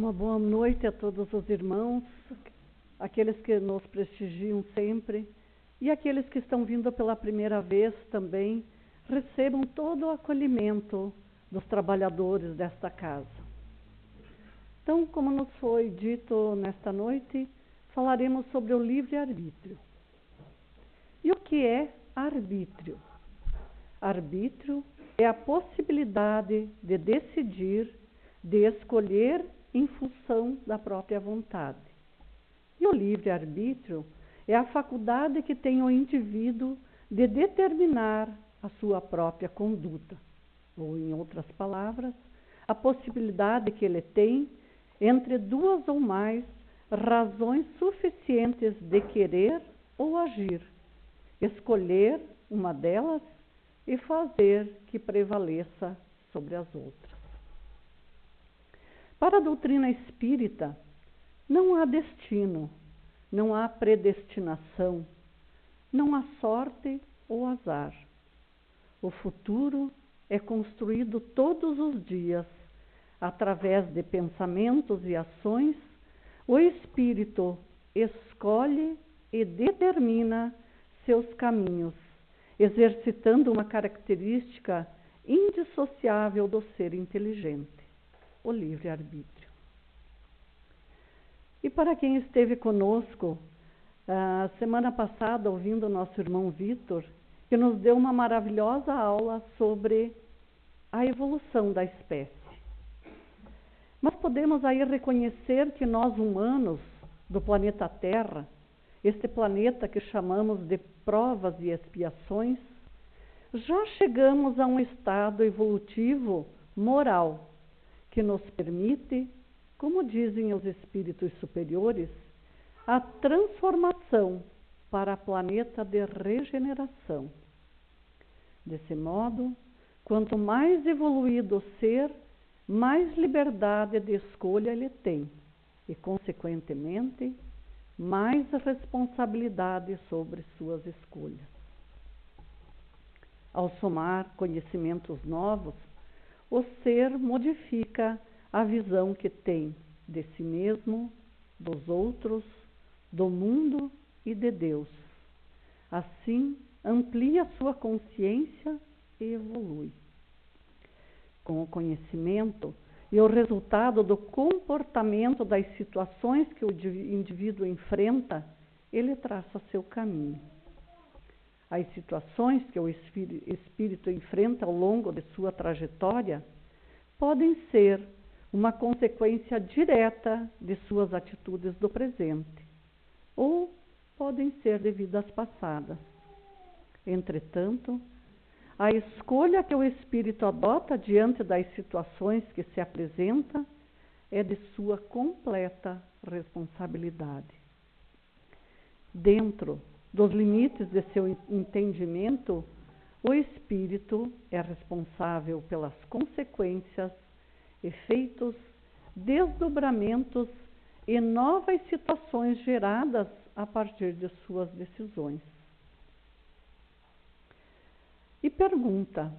Uma boa noite a todos os irmãos, aqueles que nos prestigiam sempre e aqueles que estão vindo pela primeira vez também, recebam todo o acolhimento dos trabalhadores desta casa. Então, como nos foi dito nesta noite, falaremos sobre o livre-arbítrio. E o que é arbítrio? Arbítrio é a possibilidade de decidir, de escolher em função da própria vontade. E o livre-arbítrio é a faculdade que tem o indivíduo de determinar a sua própria conduta, ou, em outras palavras, a possibilidade que ele tem entre duas ou mais razões suficientes de querer ou agir, escolher uma delas e fazer que prevaleça sobre as outras. Para a doutrina espírita, não há destino, não há predestinação, não há sorte ou azar. O futuro é construído todos os dias, através de pensamentos e ações. O espírito escolhe e determina seus caminhos, exercitando uma característica indissociável do ser inteligente, o livre-arbítrio. E para quem esteve conosco a semana passada, ouvindo o nosso irmão Vitor, que nos deu uma maravilhosa aula sobre a evolução da espécie. Mas podemos aí reconhecer que nós humanos do planeta Terra, este planeta que chamamos de provas e expiações, já chegamos a um estado evolutivo moral que nos permite, como dizem os espíritos superiores, a transformação para planeta de regeneração. Desse modo, quanto mais evoluído o ser, mais liberdade de escolha ele tem e, consequentemente, mais responsabilidade sobre suas escolhas. Ao somar conhecimentos novos, o ser modifica a visão que tem de si mesmo, dos outros, do mundo e de Deus. Assim, amplia sua consciência e evolui. Com o conhecimento e o resultado do comportamento das situações que o indivíduo enfrenta, ele traça seu caminho. As situações que o espírito enfrenta ao longo de sua trajetória podem ser uma consequência direta de suas atitudes do presente, ou podem ser de vidas passadas. Entretanto, a escolha que o espírito adota diante das situações que se apresenta é de sua completa responsabilidade. Dentro dos limites de seu entendimento, o espírito é responsável pelas consequências, efeitos, desdobramentos e novas situações geradas a partir de suas decisões. E pergunta,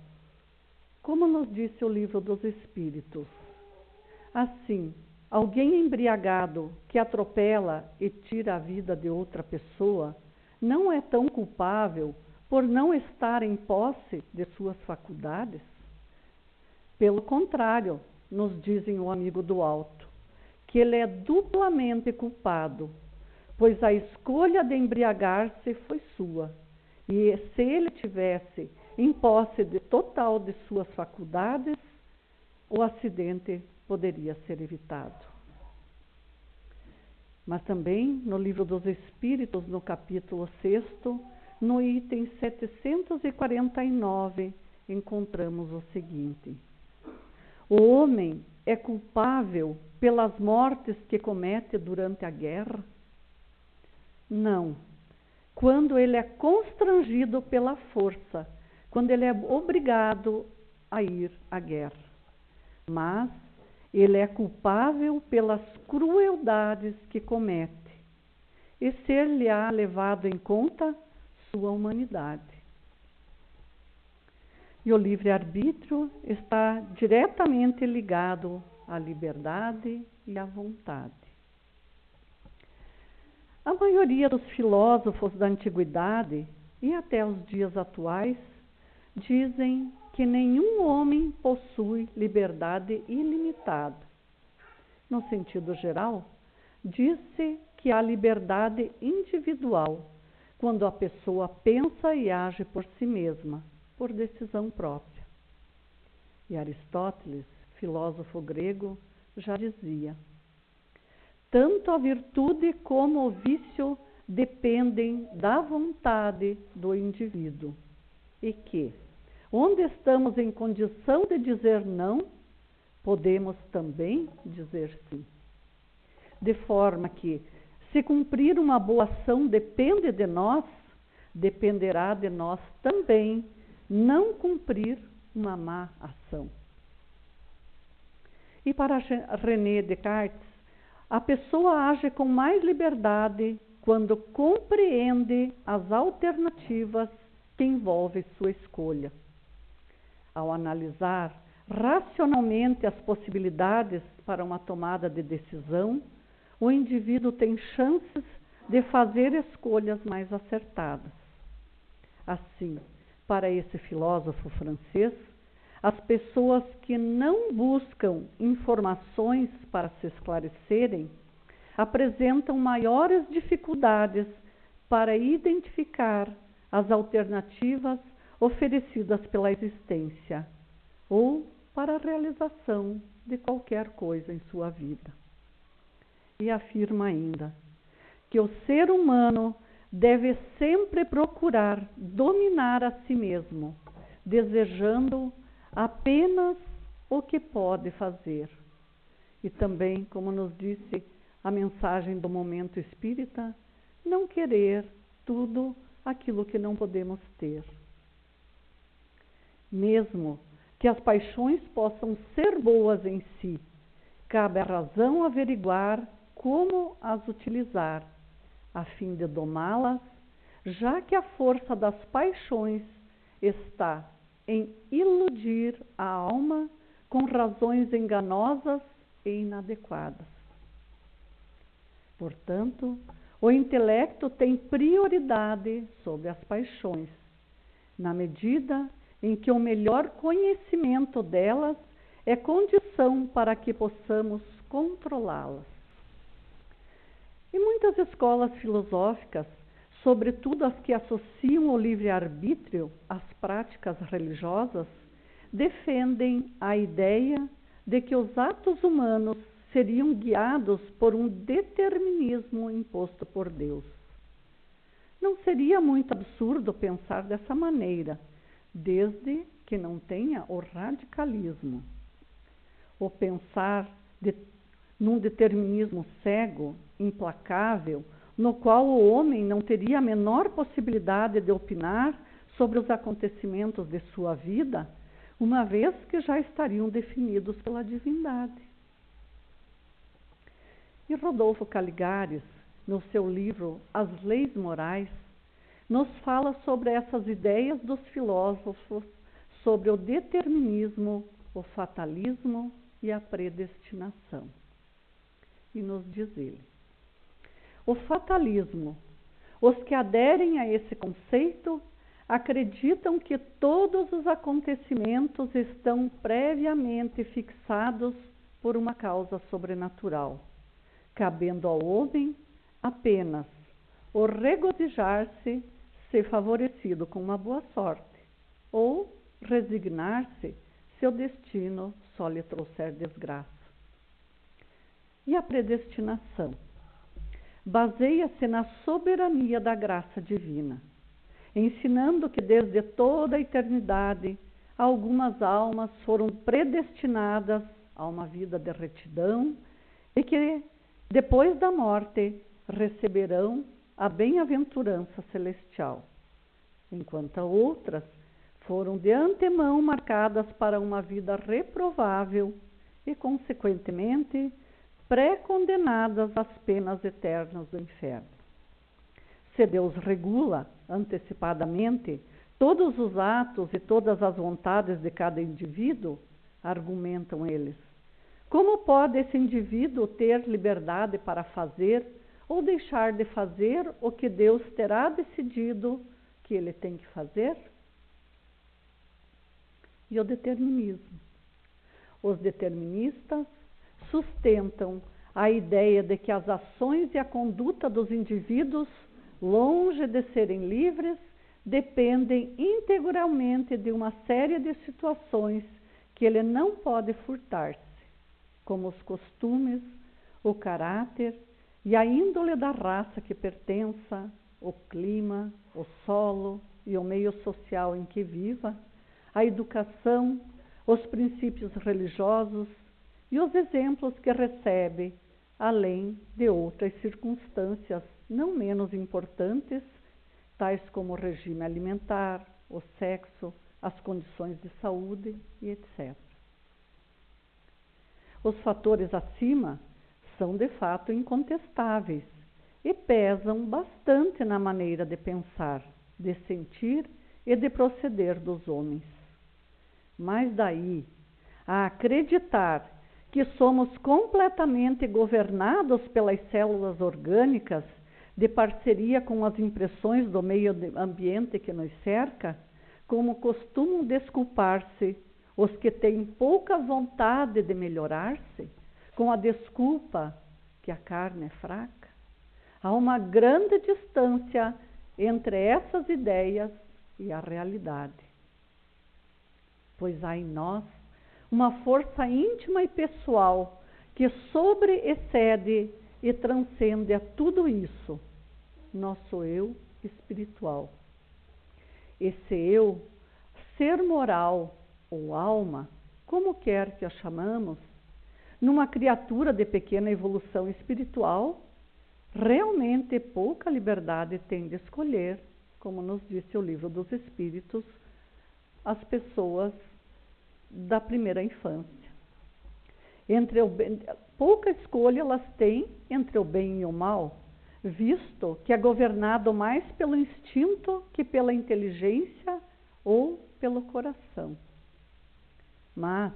como nos disse o Livro dos Espíritos, assim, alguém embriagado que atropela e tira a vida de outra pessoa não é tão culpável por não estar em posse de suas faculdades? Pelo contrário, nos dizem o amigo do alto, que ele é duplamente culpado, pois a escolha de embriagar-se foi sua, e se ele tivesse em posse total de suas faculdades, o acidente poderia ser evitado. Mas também no Livro dos Espíritos, no capítulo 6º, no item 749, encontramos o seguinte: o homem é culpável pelas mortes que comete durante a guerra? Não. Quando ele é constrangido pela força, quando ele é obrigado a ir à guerra. Mas ele é culpável pelas crueldades que comete, e ser-lhe-á levado em conta sua humanidade. E o livre-arbítrio está diretamente ligado a liberdade e a vontade. A maioria dos filósofos da antiguidade e até os dias atuais dizem que nenhum homem possui liberdade ilimitada. No sentido geral, diz-se que há liberdade individual quando a pessoa pensa e age por si mesma, por decisão própria. E Aristóteles, filósofo grego, já dizia: tanto a virtude como o vício dependem da vontade do indivíduo, e que, onde estamos em condição de dizer não, podemos também dizer sim. De forma que, se cumprir uma boa ação depende de nós, dependerá de nós também não cumprir uma má ação. E para René Descartes, a pessoa age com mais liberdade quando compreende as alternativas que envolvem sua escolha. Ao analisar racionalmente as possibilidades para uma tomada de decisão, o indivíduo tem chances de fazer escolhas mais acertadas. Assim, para esse filósofo francês, as pessoas que não buscam informações para se esclarecerem apresentam maiores dificuldades para identificar as alternativas oferecidas pela existência ou para a realização de qualquer coisa em sua vida. E afirma ainda que o ser humano deve sempre procurar dominar a si mesmo, desejando apenas o que pode fazer. E também, como nos disse a mensagem do Momento Espírita, não querer tudo aquilo que não podemos ter. Mesmo que as paixões possam ser boas em si, cabe à razão averiguar como as utilizar, a fim de domá-las, já que a força das paixões está em iludir a alma com razões enganosas e inadequadas. Portanto, o intelecto tem prioridade sobre as paixões, na medida em que o melhor conhecimento delas é condição para que possamos controlá-las. E muitas escolas filosóficas, sobretudo as que associam o livre-arbítrio às práticas religiosas, defendem a ideia de que os atos humanos seriam guiados por um determinismo imposto por Deus. Não seria muito absurdo pensar dessa maneira, desde que não tenha o radicalismo. Ou pensar num determinismo cego, implacável, no qual o homem não teria a menor possibilidade de opinar sobre os acontecimentos de sua vida, uma vez que já estariam definidos pela divindade. E Rodolfo Caligares, no seu livro As Leis Morais, nos fala sobre essas ideias dos filósofos sobre o determinismo, o fatalismo e a predestinação. E nos diz ele: o fatalismo, os que aderem a esse conceito acreditam que todos os acontecimentos estão previamente fixados por uma causa sobrenatural, cabendo ao homem apenas o regozijar-se se favorecido com uma boa sorte, ou resignar-se se o destino só lhe trouxer desgraça. E a predestinação baseia-se na soberania da graça divina, ensinando que desde toda a eternidade algumas almas foram predestinadas a uma vida de retidão e que, depois da morte, receberão a bem-aventurança celestial, enquanto outras foram de antemão marcadas para uma vida reprovável e, consequentemente, pré-condenadas às penas eternas do inferno. Se Deus regula antecipadamente todos os atos e todas as vontades de cada indivíduo, argumentam eles, Como pode esse indivíduo ter liberdade para fazer ou deixar de fazer o que Deus terá decidido que ele tem que fazer? E o determinismo. Os deterministas sustentam a ideia de que as ações e a conduta dos indivíduos, longe de serem livres, dependem integralmente de uma série de situações que ele não pode furtar-se, como os costumes, o caráter e a índole da raça que pertença, o clima, o solo e o meio social em que viva, a educação, os princípios religiosos e os exemplos que recebe, além de outras circunstâncias não menos importantes, tais como o regime alimentar, o sexo, as condições de saúde e etc. Os fatores acima são de fato incontestáveis e pesam bastante na maneira de pensar, de sentir e de proceder dos homens. Mas daí a acreditar que somos completamente governados pelas células orgânicas, de parceria com as impressões do meio ambiente que nos cerca, como costumam desculpar-se os que têm pouca vontade de melhorar-se, com a desculpa que a carne é fraca. Há uma grande distância entre essas ideias e a realidade. Pois há em nós uma força íntima e pessoal que excede e transcende a tudo isso, nosso eu espiritual. Esse eu, ser moral ou alma, como quer que a chamamos, numa criatura de pequena evolução espiritual, realmente pouca liberdade tem de escolher, como nos disse o Livro dos Espíritos, as pessoas da primeira infância. Pouca escolha elas têm entre o bem e o mal, visto que é governado mais pelo instinto que pela inteligência ou pelo coração. Mas,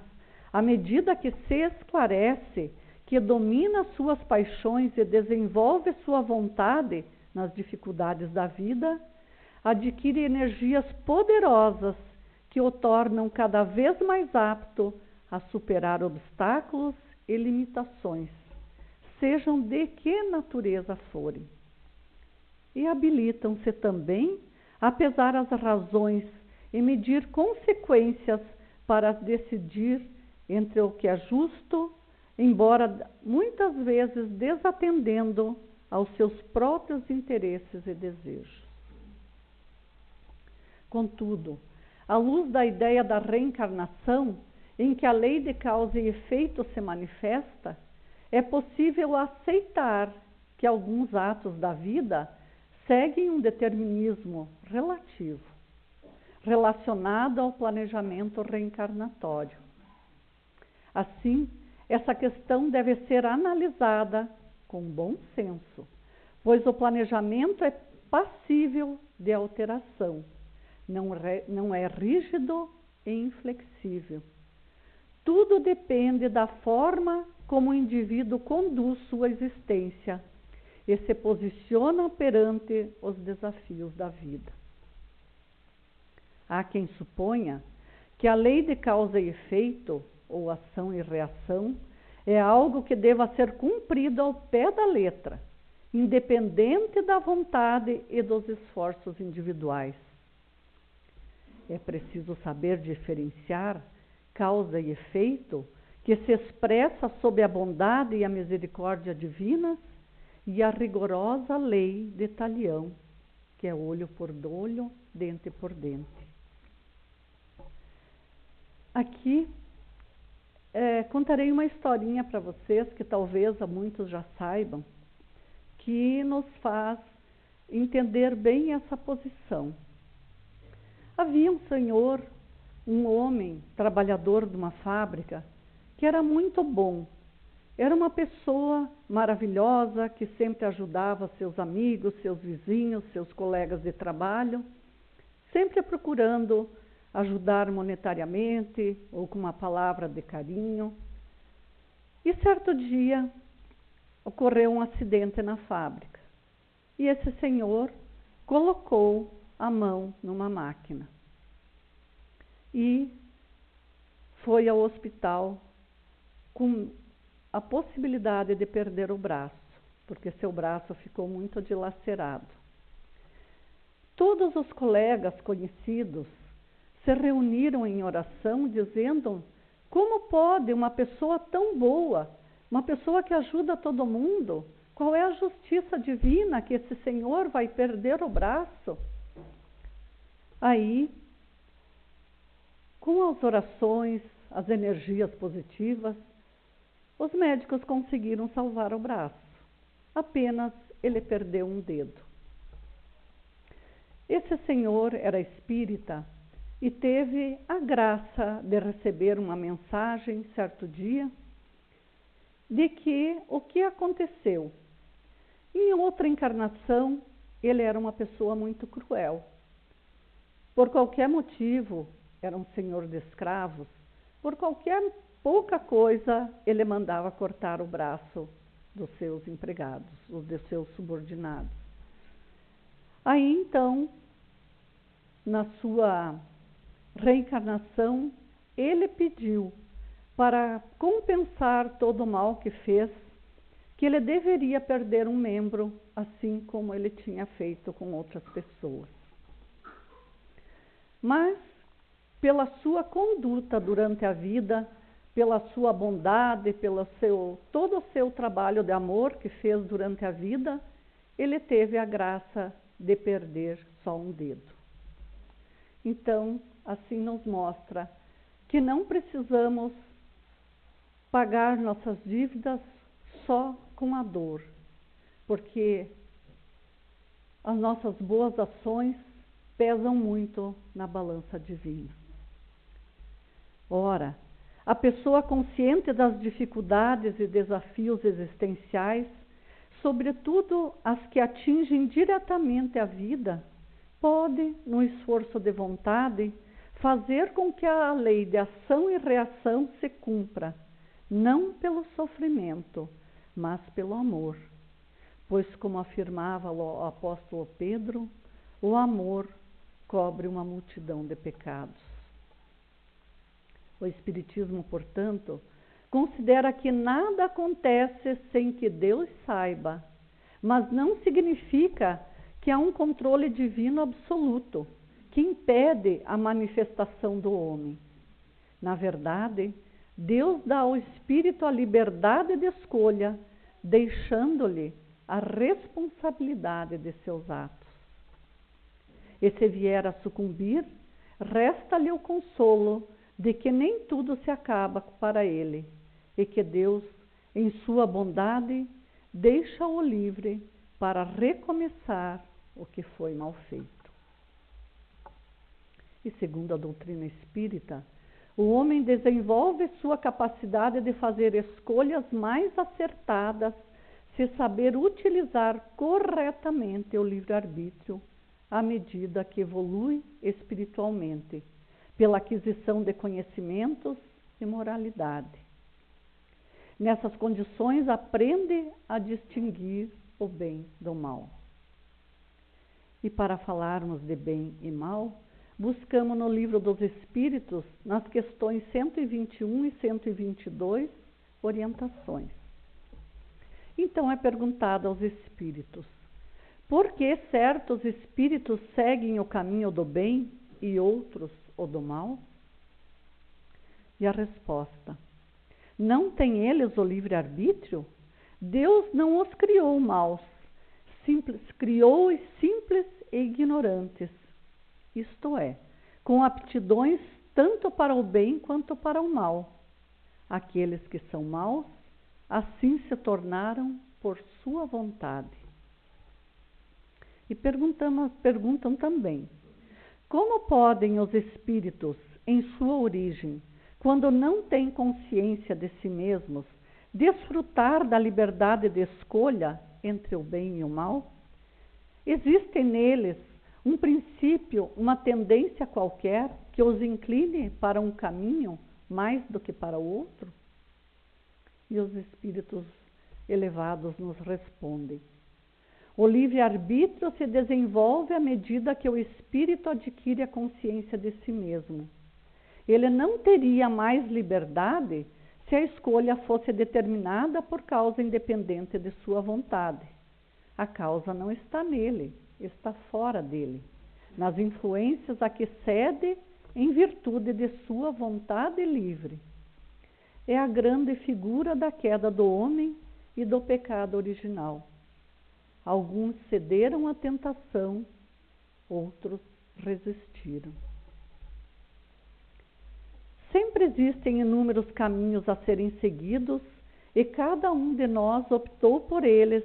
à medida que se esclarece, que domina suas paixões e desenvolve sua vontade nas dificuldades da vida, adquire energias poderosas que o tornam cada vez mais apto a superar obstáculos e limitações, sejam de que natureza forem. E habilitam-se também a pesar as razões e medir consequências para decidir entre o que é justo, embora muitas vezes desatendendo aos seus próprios interesses e desejos. Contudo, à luz da ideia da reencarnação, em que a lei de causa e efeito se manifesta, é possível aceitar que alguns atos da vida seguem um determinismo relativo, relacionado ao planejamento reencarnatório. Assim, essa questão deve ser analisada com bom senso, pois o planejamento é passível de alteração, não é rígido e inflexível. Tudo depende da forma como o indivíduo conduz sua existência e se posiciona perante os desafios da vida. Há quem suponha que a lei de causa e efeito, ou ação e reação, é algo que deva ser cumprido ao pé da letra, independente da vontade e dos esforços individuais. É preciso saber diferenciar causa e efeito, que se expressa sob a bondade e a misericórdia divinas, e a rigorosa lei de Talião, que é olho por olho, dente por dente. Aqui contarei uma historinha para vocês, que talvez muitos já saibam, que nos faz entender bem essa posição. Havia um senhor, um homem, trabalhador de uma fábrica, que era muito bom. Era uma pessoa maravilhosa, que sempre ajudava seus amigos, seus vizinhos, seus colegas de trabalho, sempre procurando ajudar monetariamente ou com uma palavra de carinho. E certo dia ocorreu um acidente na fábrica. E esse senhor colocou a mão numa máquina e foi ao hospital com a possibilidade de perder o braço, porque seu braço ficou muito dilacerado. Todos os colegas conhecidos se reuniram em oração dizendo: como pode uma pessoa tão boa, uma pessoa que ajuda todo mundo, qual é a justiça divina que esse senhor vai perder o braço? Aí, com as orações, as energias positivas, os médicos conseguiram salvar o braço. Apenas ele perdeu um dedo. Esse senhor era espírita e teve a graça de receber uma mensagem certo dia de que o que aconteceu. Em outra encarnação, ele era uma pessoa muito cruel. Por qualquer motivo, era um senhor de escravos, por qualquer pouca coisa, ele mandava cortar o braço dos seus empregados, os de seus subordinados. Aí, então, na sua reencarnação, ele pediu para compensar todo o mal que fez, que ele deveria perder um membro, assim como ele tinha feito com outras pessoas. Mas, pela sua conduta durante a vida, pela sua bondade, pelo todo o seu trabalho de amor que fez durante a vida, ele teve a graça de perder só um dedo. Então, assim nos mostra que não precisamos pagar nossas dívidas só com a dor, porque as nossas boas ações pesam muito na balança divina. Ora, a pessoa consciente das dificuldades e desafios existenciais, sobretudo as que atingem diretamente a vida, pode, no esforço de vontade, fazer com que a lei de ação e reação se cumpra, não pelo sofrimento, mas pelo amor. Pois, como afirmava o apóstolo Pedro, o amor cobre uma multidão de pecados. O Espiritismo, portanto, considera que nada acontece sem que Deus saiba, mas não significa que há um controle divino absoluto que impede a manifestação do homem. Na verdade, Deus dá ao espírito a liberdade de escolha, deixando-lhe a responsabilidade de seus atos. E se vier a sucumbir, resta-lhe o consolo de que nem tudo se acaba para ele, e que Deus, em sua bondade, deixa-o livre para recomeçar o que foi mal feito. E segundo a doutrina espírita, o homem desenvolve sua capacidade de fazer escolhas mais acertadas se saber utilizar corretamente o livre-arbítrio à medida que evolui espiritualmente, pela aquisição de conhecimentos e moralidade. Nessas condições, aprende a distinguir o bem do mal. E para falarmos de bem e mal, buscamos no Livro dos Espíritos, nas questões 121 e 122, orientações. Então é perguntado aos espíritos: por que certos espíritos seguem o caminho do bem e outros o do mal? E a resposta: não têm eles o livre-arbítrio? Deus não os criou maus, criou-os simples e ignorantes, isto é, com aptidões tanto para o bem quanto para o mal. Aqueles que são maus, assim se tornaram por sua vontade. E perguntam também: como podem os espíritos, em sua origem, quando não têm consciência de si mesmos, desfrutar da liberdade de escolha entre o bem e o mal? Existe neles um princípio, uma tendência qualquer que os incline para um caminho mais do que para o outro? E os espíritos elevados nos respondem. O livre-arbítrio se desenvolve à medida que o espírito adquire a consciência de si mesmo. Ele não teria mais liberdade se a escolha fosse determinada por causa independente de sua vontade. A causa não está nele, está fora dele, nas influências a que cede em virtude de sua vontade livre. É a grande figura da queda do homem e do pecado original. Alguns cederam à tentação, outros resistiram. Sempre existem inúmeros caminhos a serem seguidos e cada um de nós optou por eles,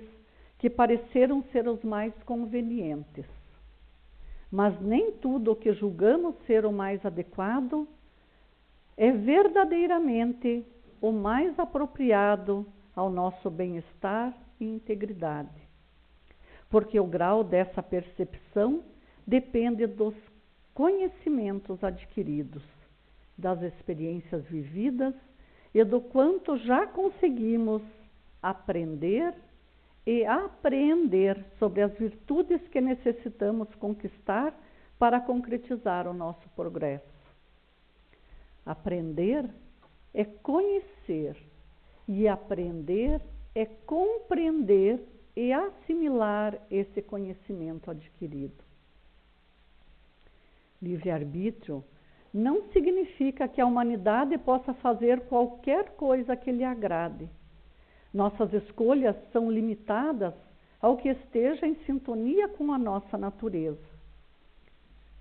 que pareceram ser os mais convenientes. Mas nem tudo o que julgamos ser o mais adequado é verdadeiramente o mais apropriado ao nosso bem-estar e integridade. Porque o grau dessa percepção depende dos conhecimentos adquiridos, das experiências vividas e do quanto já conseguimos aprender e apreender sobre as virtudes que necessitamos conquistar para concretizar o nosso progresso. Aprender é conhecer e aprender é compreender e assimilar esse conhecimento adquirido. Livre-arbítrio não significa que a humanidade possa fazer qualquer coisa que lhe agrade. Nossas escolhas são limitadas ao que esteja em sintonia com a nossa natureza.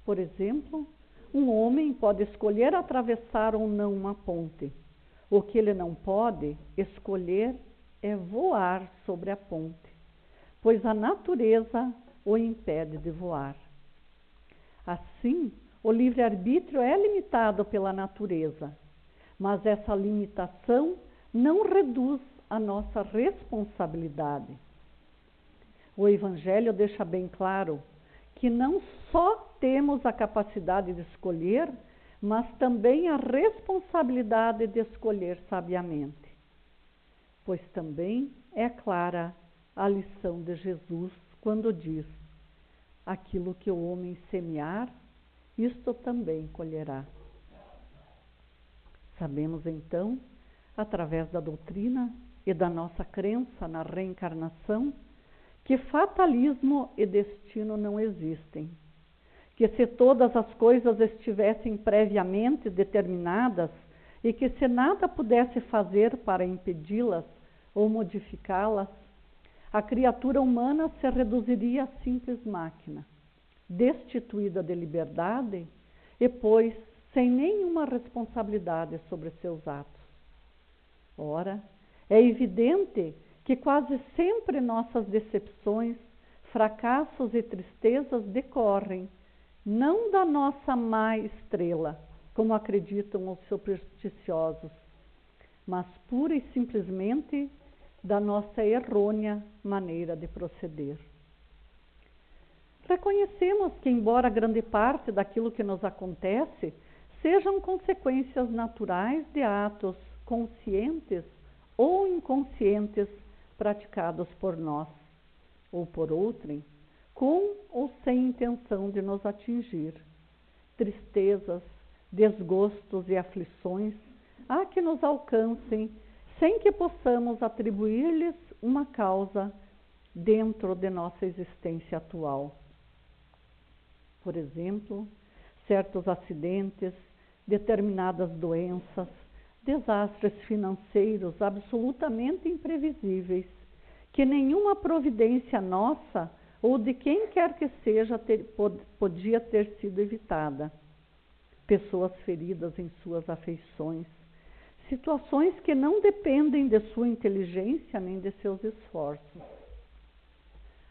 Por exemplo, um homem pode escolher atravessar ou não uma ponte. O que ele não pode escolher é voar sobre a ponte, pois a natureza o impede de voar. Assim, o livre-arbítrio é limitado pela natureza, mas essa limitação não reduz a nossa responsabilidade. O Evangelho deixa bem claro que não só temos a capacidade de escolher, mas também a responsabilidade de escolher sabiamente. Pois também é clara a lição de Jesus quando diz: aquilo que o homem semear, isto também colherá. Sabemos então, através da doutrina e da nossa crença na reencarnação, que fatalismo e destino não existem, que se todas as coisas estivessem previamente determinadas e que se nada pudesse fazer para impedi-las ou modificá-las, a criatura humana se reduziria a simples máquina, destituída de liberdade e, pois, sem nenhuma responsabilidade sobre seus atos. Ora, é evidente que quase sempre nossas decepções, fracassos e tristezas decorrem não da nossa má estrela, como acreditam os supersticiosos, mas pura e simplesmente da nossa errônea maneira de proceder. Reconhecemos que, embora grande parte daquilo que nos acontece sejam consequências naturais de atos conscientes ou inconscientes praticados por nós ou por outrem, com ou sem intenção de nos atingir, tristezas, desgostos e aflições há que nos alcancem sem que possamos atribuir-lhes uma causa dentro de nossa existência atual. Por exemplo, certos acidentes, determinadas doenças, desastres financeiros absolutamente imprevisíveis, que nenhuma providência nossa ou de quem quer que seja podia ter sido evitada. Pessoas feridas em suas afeições, situações que não dependem de sua inteligência nem de seus esforços.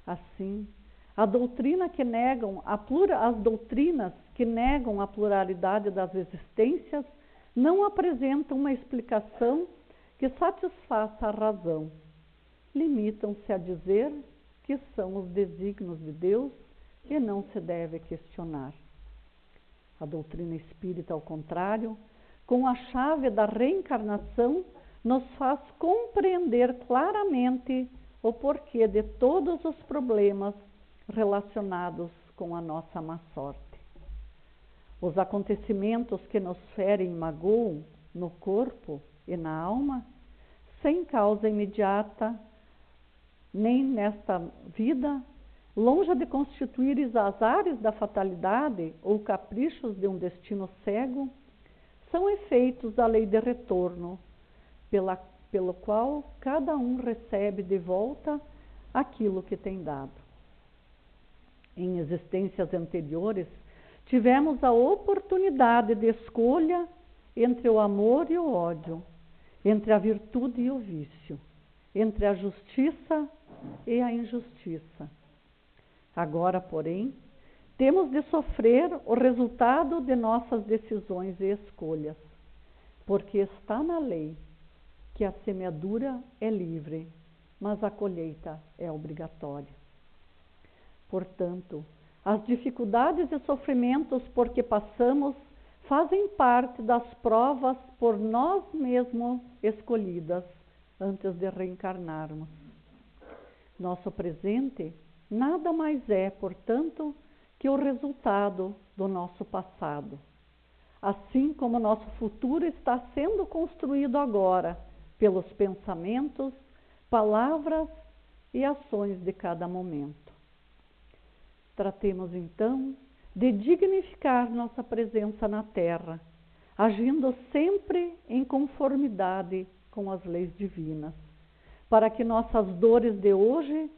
Assim, as doutrinas que negam a pluralidade das existências não apresentam uma explicação que satisfaça a razão. Limitam-se a dizer que são os desígnios de Deus e não se deve questionar. A doutrina espírita, ao contrário, com a chave da reencarnação, nos faz compreender claramente o porquê de todos os problemas relacionados com a nossa má sorte. Os acontecimentos que nos ferem e magoam no corpo e na alma, sem causa imediata, nem nesta vida, longe de constituir azares da fatalidade ou caprichos de um destino cego, são efeitos da lei de retorno, pelo qual cada um recebe de volta aquilo que tem dado. Em existências anteriores, tivemos a oportunidade de escolha entre o amor e o ódio, entre a virtude e o vício, entre a justiça e a injustiça. Agora, porém, temos de sofrer o resultado de nossas decisões e escolhas, porque está na lei que a semeadura é livre, mas a colheita é obrigatória. Portanto, as dificuldades e sofrimentos por que passamos fazem parte das provas por nós mesmos escolhidas antes de reencarnarmos. Nosso presente nada mais é, portanto, que o resultado do nosso passado. Assim como nosso futuro está sendo construído agora pelos pensamentos, palavras e ações de cada momento. Tratemos, então, de dignificar nossa presença na Terra, agindo sempre em conformidade com as leis divinas, para que nossas dores de hoje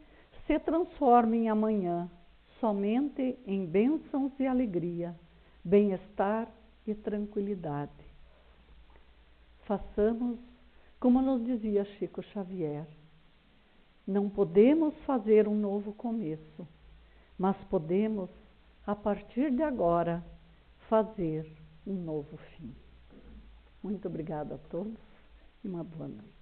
se transformem amanhã somente em bênçãos e alegria, bem-estar e tranquilidade. Façamos como nos dizia Chico Xavier: não podemos fazer um novo começo, mas podemos, a partir de agora, fazer um novo fim. Muito obrigada a todos e uma boa noite.